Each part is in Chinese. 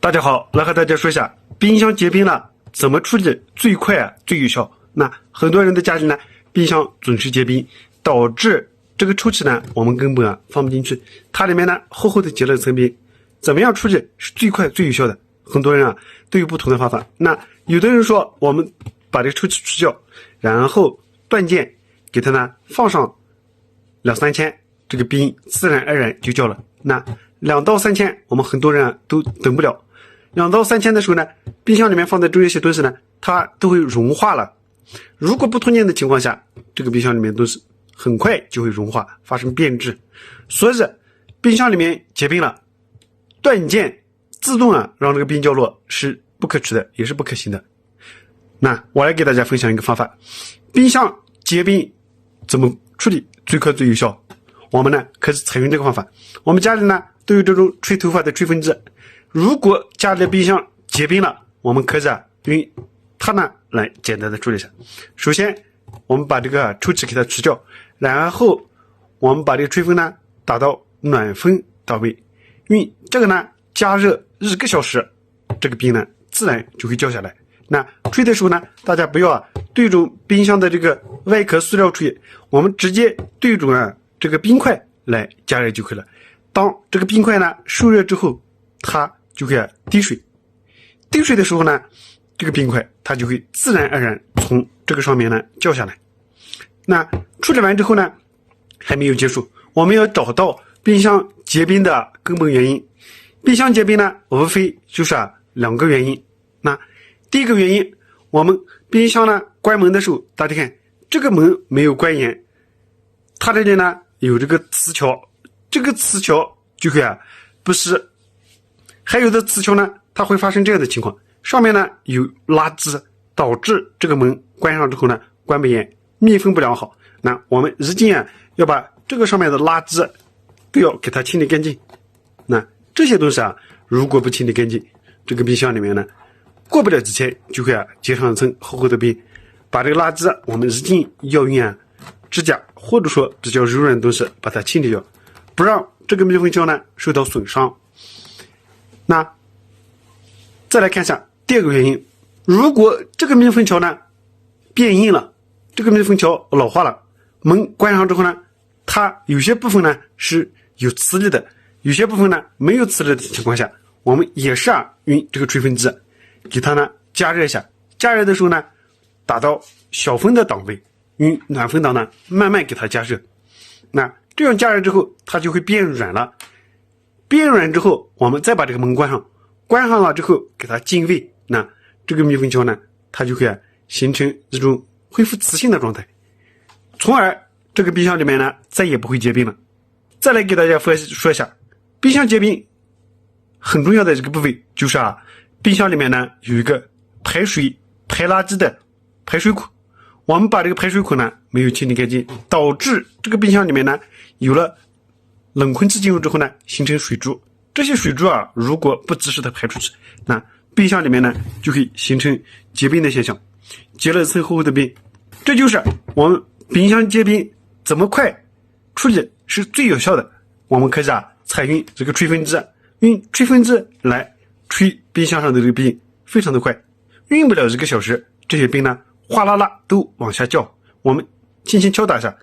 大家好，来和大家说一下冰箱结冰了怎么处理最快最有效。那很多人的家里呢，冰箱总是结冰，导致这个抽屉呢我们根本放不进去，它里面呢厚厚的结了层冰。怎么样处理是最快最有效的？很多人都有不同的方法。那有的人说我们把这个抽屉除掉，然后断键给它呢放上2-3天，这个冰自然而然就掉了。那2到3天我们很多人都等不了。2到3天的时候呢，冰箱里面放的这些东西呢，它都会融化了。如果不通电的情况下，这个冰箱里面东西很快就会融化，发生变质。所以冰箱里面结冰了，断键自动让这个冰掉落是不可取的，也是不可行的。那我来给大家分享一个方法，冰箱结冰怎么处理最快最有效？我们呢可以采用这个方法。我们家里呢都有这种吹头发的吹风机，如果家里的冰箱结冰了，我们可以用它呢来简单的处理一下。首先我们把这个抽屉给它除掉，然后我们把这个吹风呢打到暖风到位，用这个呢加热1个小时，这个冰呢自然就会掉下来。那吹的时候呢，大家不要对准冰箱的这个外壳塑料吹，我们直接对准这个冰块来加热就可以了。当这个冰块呢受热之后，它就会滴水。滴水的时候呢，这个冰块它就会自然而然从这个上面呢掉下来。那处理完之后呢，还没有结束，我们要找到冰箱结冰的根本原因。冰箱结冰呢，无非就是2个原因。那第一个原因，我们冰箱呢关门的时候，大家看这个门没有关严，它这里呢有这个磁桥，这个磁桥就会不是，还有的磁桥呢它会发生这样的情况，上面呢有垃圾，导致这个门关上之后呢关不严，密封不良好。那我们一定要把这个上面的垃圾都要给它清理干净。那这些东西如果不清理干净，这个冰箱里面呢过不了几天就会结上一层厚厚的冰。把这个垃圾我们一定要用指甲或者说比较柔软的东西把它清理掉，不让这个密封胶呢受到损伤。那再来看一下第二个原因，如果这个密封条呢变硬了，这个密封条老化了，门关上之后呢，它有些部分呢是有磁力的，有些部分呢没有磁力的情况下，我们也是用这个吹风机给它呢加热一下。加热的时候呢，打到小风的档位，用暖风档呢慢慢给它加热。那这样加热之后，它就会变软了。变软之后，我们再把这个门关上，关上了之后给它进位，那这个密封胶呢，它就会形成一种恢复磁性的状态，从而这个冰箱里面呢再也不会结冰了。再来给大家说一下，冰箱结冰很重要的这个部位就是冰箱里面呢有一个排水排垃圾的排水口，我们把这个排水口呢没有清理干净，导致这个冰箱里面呢有了冷空气进入之后呢形成水珠。这些水珠如果不及时的排出去，那冰箱里面呢就会形成结冰的现象，结了一层厚厚的冰。这就是我们冰箱结冰怎么快处理是最有效的。我们可以采用这个吹风机，用吹风机来吹冰箱上的这个冰，非常的快，用不了1个小时，这些冰呢哗啦啦都往下掉，我们轻轻敲打一下，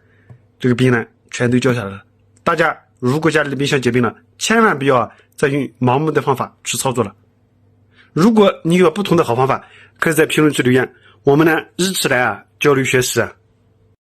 这个冰呢全都掉下来了。大家如果家里的冰箱结冰了，千万不要再用盲目的方法去操作了。如果你有不同的好方法，可以在评论区留言，我们呢一起来交流学习